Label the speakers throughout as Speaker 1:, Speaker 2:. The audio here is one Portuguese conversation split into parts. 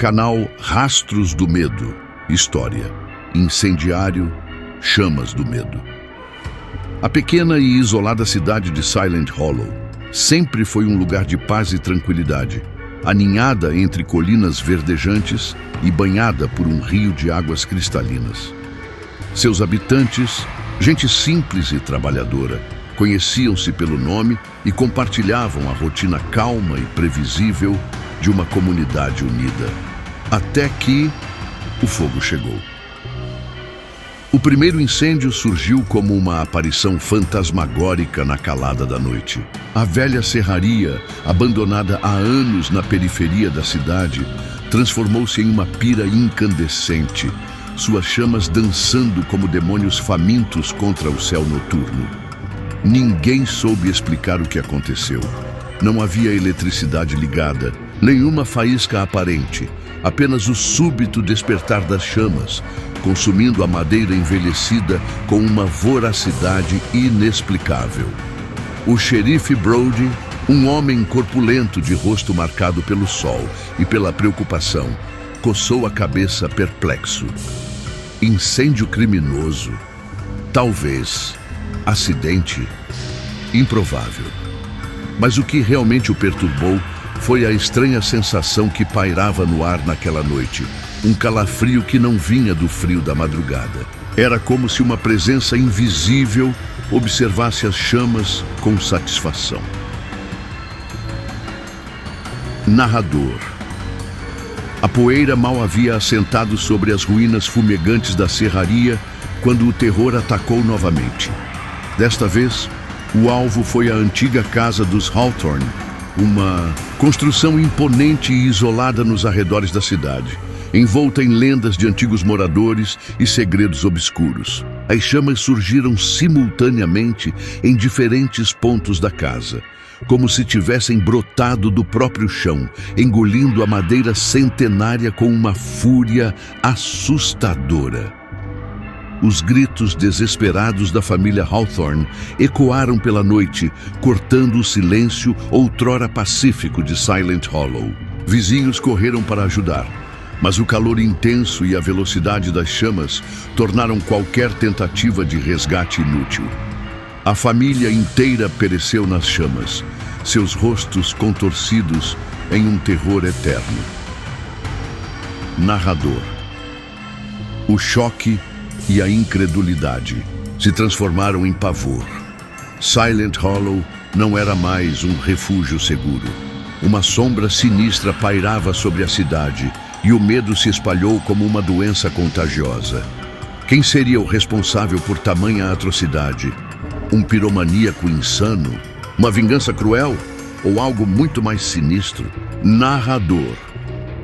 Speaker 1: Canal Rastros do Medo. História: incendiário, chamas do medo. A pequena e isolada cidade de Silent Hollow sempre foi um lugar de paz e tranquilidade, aninhada entre colinas verdejantes e banhada por um rio de águas cristalinas. Seus habitantes, gente simples e trabalhadora, conheciam-se pelo nome e compartilhavam a rotina calma e previsível de uma comunidade unida. Até que o fogo chegou. O primeiro incêndio surgiu como uma aparição fantasmagórica na calada da noite. A velha serraria, abandonada há anos na periferia da cidade, transformou-se em uma pira incandescente, suas chamas dançando como demônios famintos contra o céu noturno. Ninguém soube explicar o que aconteceu. Não havia eletricidade ligada, nenhuma faísca aparente, apenas o súbito despertar das chamas, consumindo a madeira envelhecida com uma voracidade inexplicável. O xerife Brody, um homem corpulento de rosto marcado pelo sol e pela preocupação, coçou a cabeça perplexo. Incêndio criminoso? Talvez. Acidente? Improvável. Mas o que realmente o perturbou foi a estranha sensação que pairava no ar naquela noite. Um calafrio que não vinha do frio da madrugada. Era como se uma presença invisível observasse as chamas com satisfação. Narrador. A poeira mal havia assentado sobre as ruínas fumegantes da serraria quando o terror atacou novamente. Desta vez, o alvo foi a antiga casa dos Hawthorne, uma construção imponente e isolada nos arredores da cidade, envolta em lendas de antigos moradores e segredos obscuros. As chamas surgiram simultaneamente em diferentes pontos da casa, como se tivessem brotado do próprio chão, engolindo a madeira centenária com uma fúria assustadora. Os gritos desesperados da família Hawthorne ecoaram pela noite, cortando o silêncio outrora pacífico de Silent Hollow. Vizinhos correram para ajudar, mas o calor intenso e a velocidade das chamas tornaram qualquer tentativa de resgate inútil. A família inteira pereceu nas chamas, seus rostos contorcidos em um terror eterno. Narrador. O choque e a incredulidade se transformaram em pavor. Silent Hollow não era mais um refúgio seguro. Uma sombra sinistra pairava sobre a cidade e o medo se espalhou como uma doença contagiosa. Quem seria o responsável por tamanha atrocidade? Um piromaníaco insano? Uma vingança cruel? Ou algo muito mais sinistro? Narrador.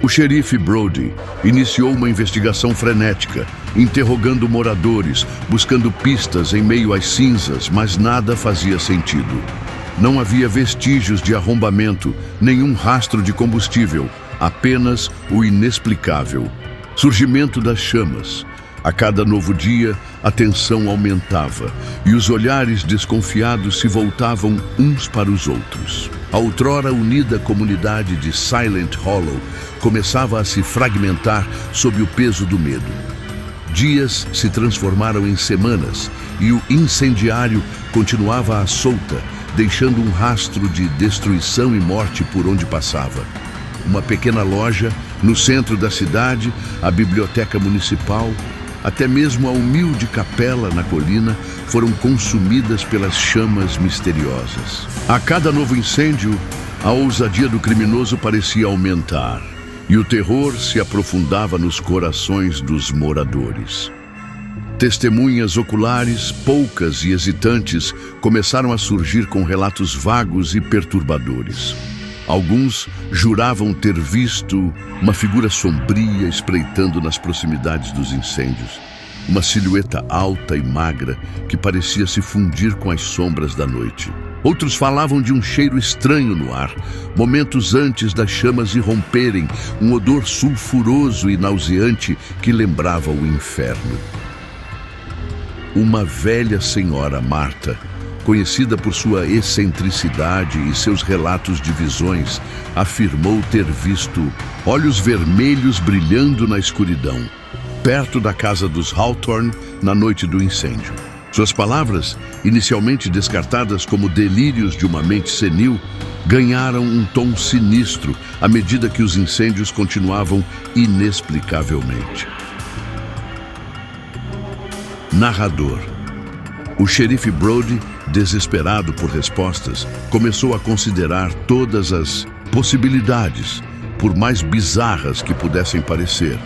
Speaker 1: O xerife Brody iniciou uma investigação frenética, interrogando moradores, buscando pistas em meio às cinzas, mas nada fazia sentido. Não havia vestígios de arrombamento, nenhum rastro de combustível, apenas o inexplicável. Surgimento das chamas. A cada novo dia, a tensão aumentava e os olhares desconfiados se voltavam uns para os outros. A outrora unida comunidade de Silent Hollow começava a se fragmentar sob o peso do medo. Dias se transformaram em semanas e o incendiário continuava à solta, deixando um rastro de destruição e morte por onde passava. Uma pequena loja no centro da cidade, a biblioteca municipal, até mesmo a humilde capela na colina foram consumidas pelas chamas misteriosas. A cada novo incêndio, a ousadia do criminoso parecia aumentar e o terror se aprofundava nos corações dos moradores. Testemunhas oculares, poucas e hesitantes, começaram a surgir com relatos vagos e perturbadores. Alguns juravam ter visto uma figura sombria espreitando nas proximidades dos incêndios. Uma silhueta alta e magra que parecia se fundir com as sombras da noite. Outros falavam de um cheiro estranho no ar, momentos antes das chamas irromperem, um odor sulfuroso e nauseante que lembrava o inferno. Uma velha senhora, Marta, conhecida por sua excentricidade e seus relatos de visões, afirmou ter visto olhos vermelhos brilhando na escuridão, perto da casa dos Hawthorne na noite do incêndio. Suas palavras, inicialmente descartadas como delírios de uma mente senil, ganharam um tom sinistro à medida que os incêndios continuavam inexplicavelmente. Narrador. O xerife Brody, desesperado por respostas, começou a considerar todas as possibilidades, por mais bizarras que pudessem parecer.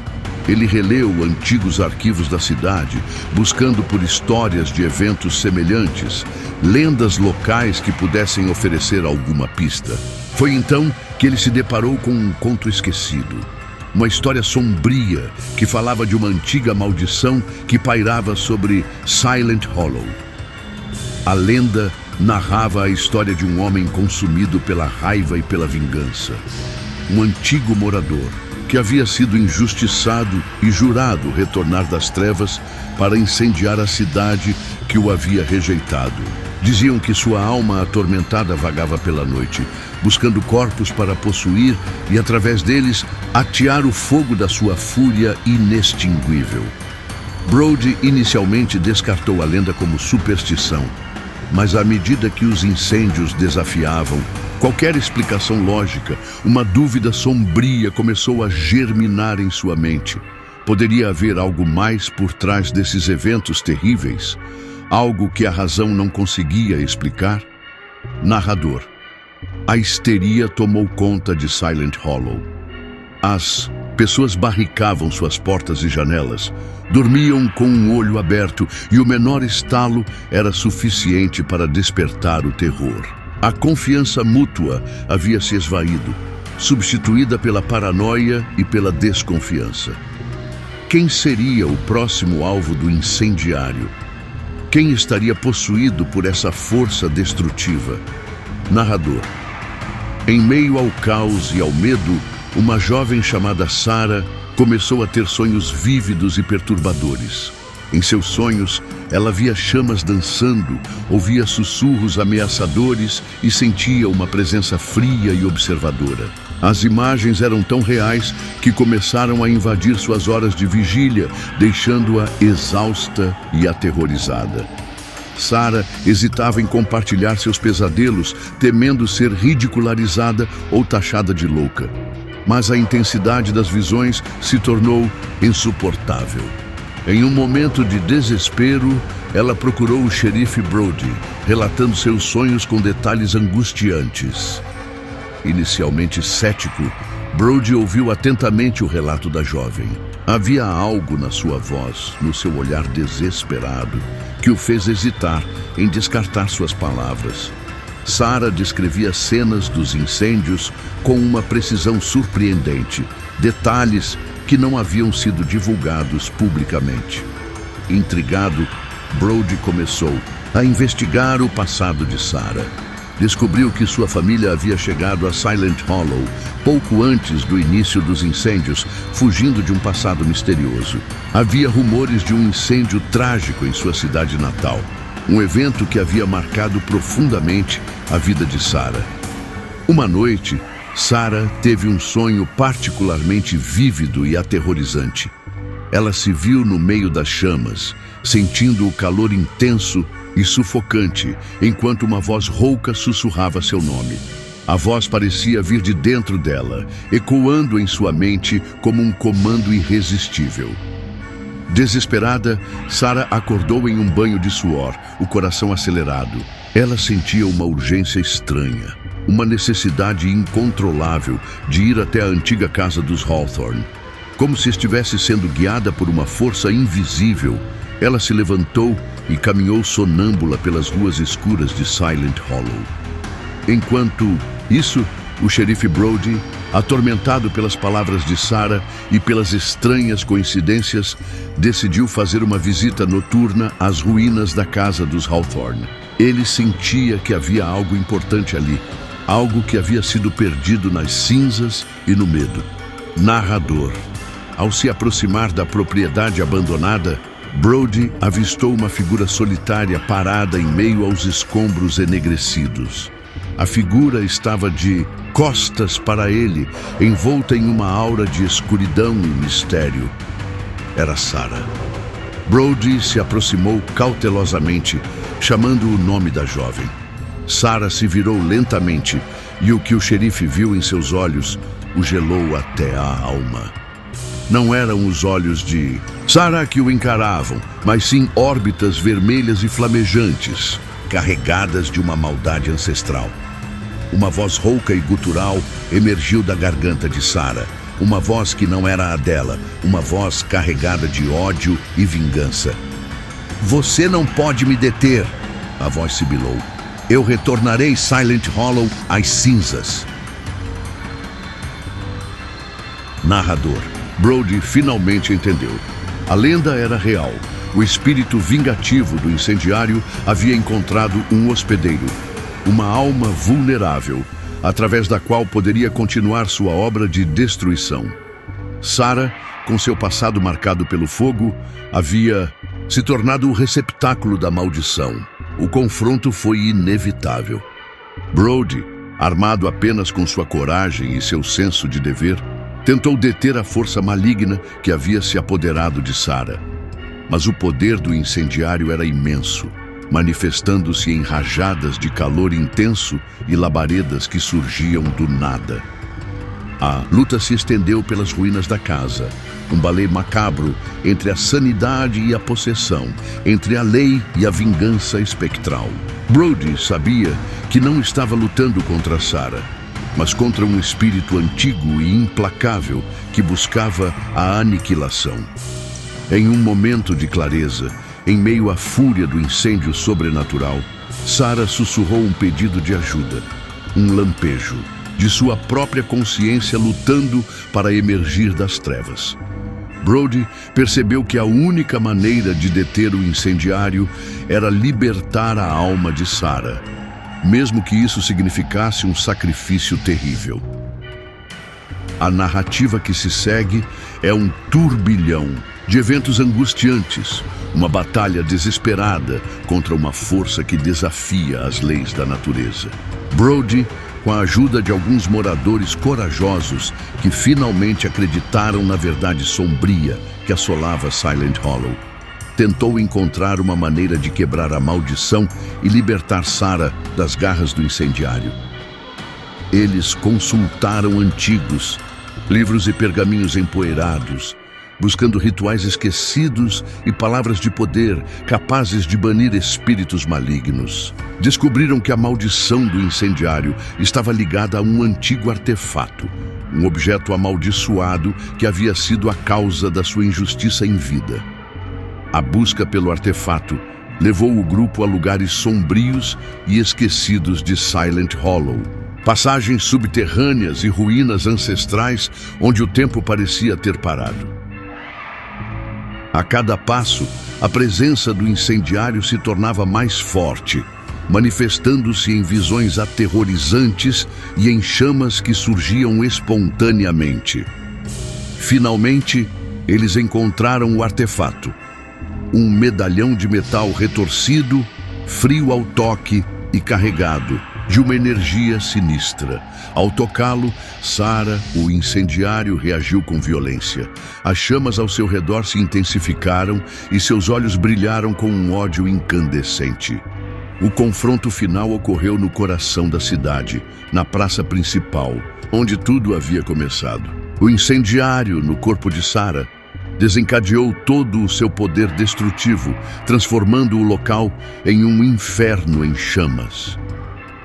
Speaker 1: Ele releu antigos arquivos da cidade, buscando por histórias de eventos semelhantes, lendas locais que pudessem oferecer alguma pista. Foi então que ele se deparou com um conto esquecido. Uma história sombria que falava de uma antiga maldição que pairava sobre Silent Hollow. A lenda narrava a história de um homem consumido pela raiva e pela vingança. Um antigo morador que havia sido injustiçado e jurado retornar das trevas para incendiar a cidade que o havia rejeitado. Diziam que sua alma atormentada vagava pela noite, buscando corpos para possuir e, através deles, atear o fogo da sua fúria inextinguível. Brody inicialmente descartou a lenda como superstição, mas à medida que os incêndios desafiavam qualquer explicação lógica, uma dúvida sombria começou a germinar em sua mente. Poderia haver algo mais por trás desses eventos terríveis? Algo que a razão não conseguia explicar? Narrador. A histeria tomou conta de Silent Hollow. As pessoas barricavam suas portas e janelas, dormiam com um olho aberto e o menor estalo era suficiente para despertar o terror. A confiança mútua havia se esvaído, substituída pela paranoia e pela desconfiança. Quem seria o próximo alvo do incendiário? Quem estaria possuído por essa força destrutiva? Narrador. Em meio ao caos e ao medo, uma jovem chamada Sarah começou a ter sonhos vívidos e perturbadores. Em seus sonhos, ela via chamas dançando, ouvia sussurros ameaçadores e sentia uma presença fria e observadora. As imagens eram tão reais que começaram a invadir suas horas de vigília, deixando-a exausta e aterrorizada. Sarah hesitava em compartilhar seus pesadelos, temendo ser ridicularizada ou taxada de louca. Mas a intensidade das visões se tornou insuportável. Em um momento de desespero, ela procurou o xerife Brody, relatando seus sonhos com detalhes angustiantes. Inicialmente cético, Brody ouviu atentamente o relato da jovem. Havia algo na sua voz, no seu olhar desesperado, que o fez hesitar em descartar suas palavras. Sarah descrevia cenas dos incêndios com uma precisão surpreendente, detalhes que não haviam sido divulgados publicamente. Intrigado, Brody começou a investigar o passado de Sarah. Descobriu que sua família havia chegado a Silent Hollow pouco antes do início dos incêndios, fugindo de um passado misterioso. Havia rumores de um incêndio trágico em sua cidade natal, um evento que havia marcado profundamente a vida de Sarah. Uma noite, Sarah teve um sonho particularmente vívido e aterrorizante. Ela se viu no meio das chamas, sentindo o calor intenso e sufocante, enquanto uma voz rouca sussurrava seu nome. A voz parecia vir de dentro dela, ecoando em sua mente como um comando irresistível. Desesperada, Sarah acordou em um banho de suor, o coração acelerado. Ela sentia uma urgência estranha, uma necessidade incontrolável de ir até a antiga casa dos Hawthorne. Como se estivesse sendo guiada por uma força invisível, ela se levantou e caminhou sonâmbula pelas ruas escuras de Silent Hollow. Enquanto isso, o xerife Brody, atormentado pelas palavras de Sarah e pelas estranhas coincidências, decidiu fazer uma visita noturna às ruínas da casa dos Hawthorne. Ele sentia que havia algo importante ali, algo que havia sido perdido nas cinzas e no medo. Narrador. Ao se aproximar da propriedade abandonada, Brody avistou uma figura solitária parada em meio aos escombros enegrecidos. A figura estava de costas para ele, envolta em uma aura de escuridão e mistério. Era Sarah. Brody se aproximou cautelosamente, chamando o nome da jovem. Sarah se virou lentamente e o que o xerife viu em seus olhos o gelou até a alma. Não eram os olhos de Sarah que o encaravam, mas sim órbitas vermelhas e flamejantes, carregadas de uma maldade ancestral. Uma voz rouca e gutural emergiu da garganta de Sarah. Uma voz que não era a dela, uma voz carregada de ódio e vingança. "Você não pode me deter", a voz sibilou. "Eu retornarei Silent Hollow às cinzas." Narrador. Brody finalmente entendeu. A lenda era real. O espírito vingativo do incendiário havia encontrado um hospedeiro, uma alma vulnerável, através da qual poderia continuar sua obra de destruição. Sarah, com seu passado marcado pelo fogo, havia se tornado o receptáculo da maldição. O confronto foi inevitável. Brody, armado apenas com sua coragem e seu senso de dever, tentou deter a força maligna que havia se apoderado de Sarah. Mas o poder do incendiário era imenso, manifestando-se em rajadas de calor intenso e labaredas que surgiam do nada. A luta se estendeu pelas ruínas da casa, um balé macabro entre a sanidade e a possessão, entre a lei e a vingança espectral. Brody sabia que não estava lutando contra Sarah, mas contra um espírito antigo e implacável que buscava a aniquilação. Em um momento de clareza, em meio à fúria do incêndio sobrenatural, Sarah sussurrou um pedido de ajuda, um lampejo, de sua própria consciência lutando para emergir das trevas. Brody percebeu que a única maneira de deter o incendiário era libertar a alma de Sarah, mesmo que isso significasse um sacrifício terrível. A narrativa que se segue é um turbilhão de eventos angustiantes, uma batalha desesperada contra uma força que desafia as leis da natureza. Brody, com a ajuda de alguns moradores corajosos que finalmente acreditaram na verdade sombria que assolava Silent Hollow, tentou encontrar uma maneira de quebrar a maldição e libertar Sarah das garras do incendiário. Eles consultaram antigos, livros e pergaminhos empoeirados, buscando rituais esquecidos e palavras de poder capazes de banir espíritos malignos. Descobriram que a maldição do incendiário estava ligada a um antigo artefato, um objeto amaldiçoado que havia sido a causa da sua injustiça em vida. A busca pelo artefato levou o grupo a lugares sombrios e esquecidos de Silent Hollow, passagens subterrâneas e ruínas ancestrais onde o tempo parecia ter parado. A cada passo, a presença do incendiário se tornava mais forte, manifestando-se em visões aterrorizantes e em chamas que surgiam espontaneamente. Finalmente, eles encontraram o artefato, um medalhão de metal retorcido, frio ao toque e carregado de uma energia sinistra. Ao tocá-lo, Sarah, o incendiário, reagiu com violência. As chamas ao seu redor se intensificaram e seus olhos brilharam com um ódio incandescente. O confronto final ocorreu no coração da cidade, na praça principal, onde tudo havia começado. O incendiário no corpo de Sarah desencadeou todo o seu poder destrutivo, transformando o local em um inferno em chamas.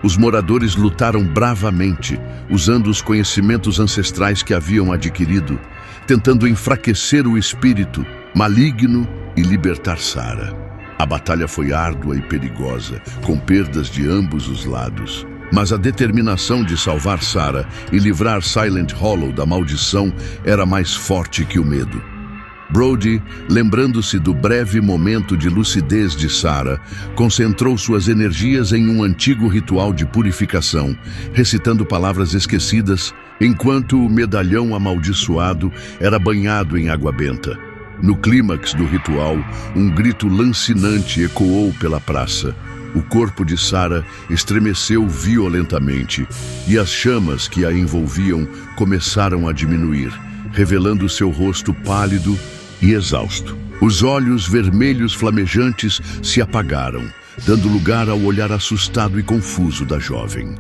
Speaker 1: Os moradores lutaram bravamente, usando os conhecimentos ancestrais que haviam adquirido, tentando enfraquecer o espírito maligno e libertar Sarah. A batalha foi árdua e perigosa, com perdas de ambos os lados. Mas a determinação de salvar Sarah e livrar Silent Hollow da maldição era mais forte que o medo. Brody, lembrando-se do breve momento de lucidez de Sarah, concentrou suas energias em um antigo ritual de purificação, recitando palavras esquecidas, enquanto o medalhão amaldiçoado era banhado em água benta. No clímax do ritual, um grito lancinante ecoou pela praça. O corpo de Sarah estremeceu violentamente e as chamas que a envolviam começaram a diminuir, revelando seu rosto pálido e exausto. Os olhos vermelhos flamejantes se apagaram, dando lugar ao olhar assustado e confuso da jovem.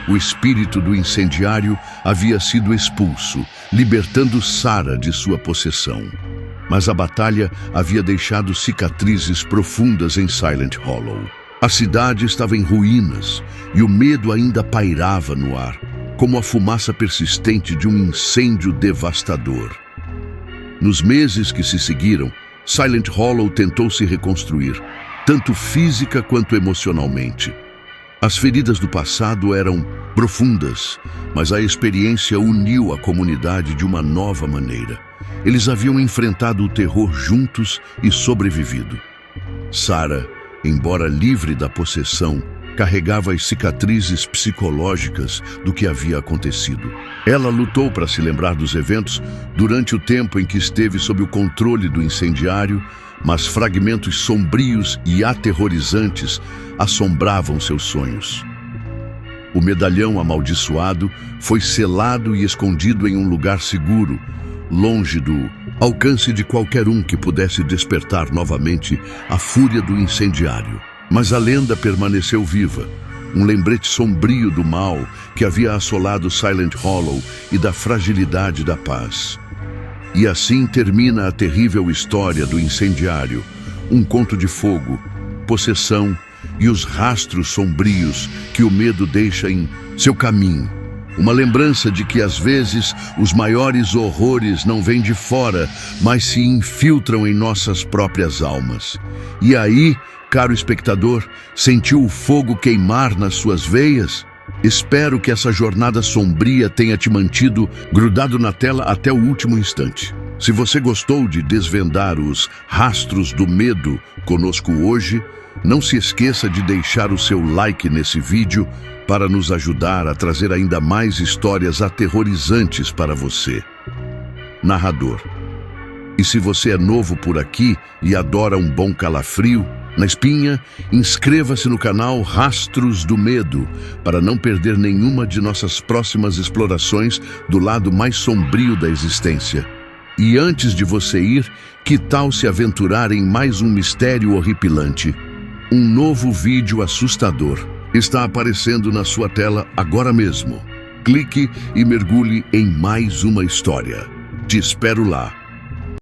Speaker 1: O espírito do incendiário havia sido expulso, libertando Sarah de sua possessão. Mas a batalha havia deixado cicatrizes profundas em Silent Hollow. A cidade estava em ruínas e o medo ainda pairava no ar, como a fumaça persistente de um incêndio devastador. Nos meses que se seguiram, Silent Hollow tentou se reconstruir, tanto física quanto emocionalmente. As feridas do passado eram profundas, mas a experiência uniu a comunidade de uma nova maneira. Eles haviam enfrentado o terror juntos e sobrevivido. Sarah, embora livre da possessão, carregava as cicatrizes psicológicas do que havia acontecido. Ela lutou para se lembrar dos eventos durante o tempo em que esteve sob o controle do incendiário, mas fragmentos sombrios e aterrorizantes assombravam seus sonhos. O medalhão amaldiçoado foi selado e escondido em um lugar seguro, longe do alcance de qualquer um que pudesse despertar novamente a fúria do incendiário. Mas a lenda permaneceu viva, um lembrete sombrio do mal que havia assolado Silent Hollow e da fragilidade da paz. E assim termina a terrível história do incendiário, um conto de fogo, possessão e os rastros sombrios que o medo deixa em seu caminho. Uma lembrança de que às vezes os maiores horrores não vêm de fora, mas se infiltram em nossas próprias almas. E aí, caro espectador, sentiu o fogo queimar nas suas veias? Espero que essa jornada sombria tenha te mantido grudado na tela até o último instante. Se você gostou de desvendar os rastros do medo conosco hoje, não se esqueça de deixar o seu like nesse vídeo para nos ajudar a trazer ainda mais histórias aterrorizantes para você. Narrador. E se você é novo por aqui e adora um bom calafrio na espinha, inscreva-se no canal Rastros do Medo para não perder nenhuma de nossas próximas explorações do lado mais sombrio da existência. E antes de você ir, que tal se aventurar em mais um mistério horripilante? Um novo vídeo assustador está aparecendo na sua tela agora mesmo. Clique e mergulhe em mais uma história. Te espero lá.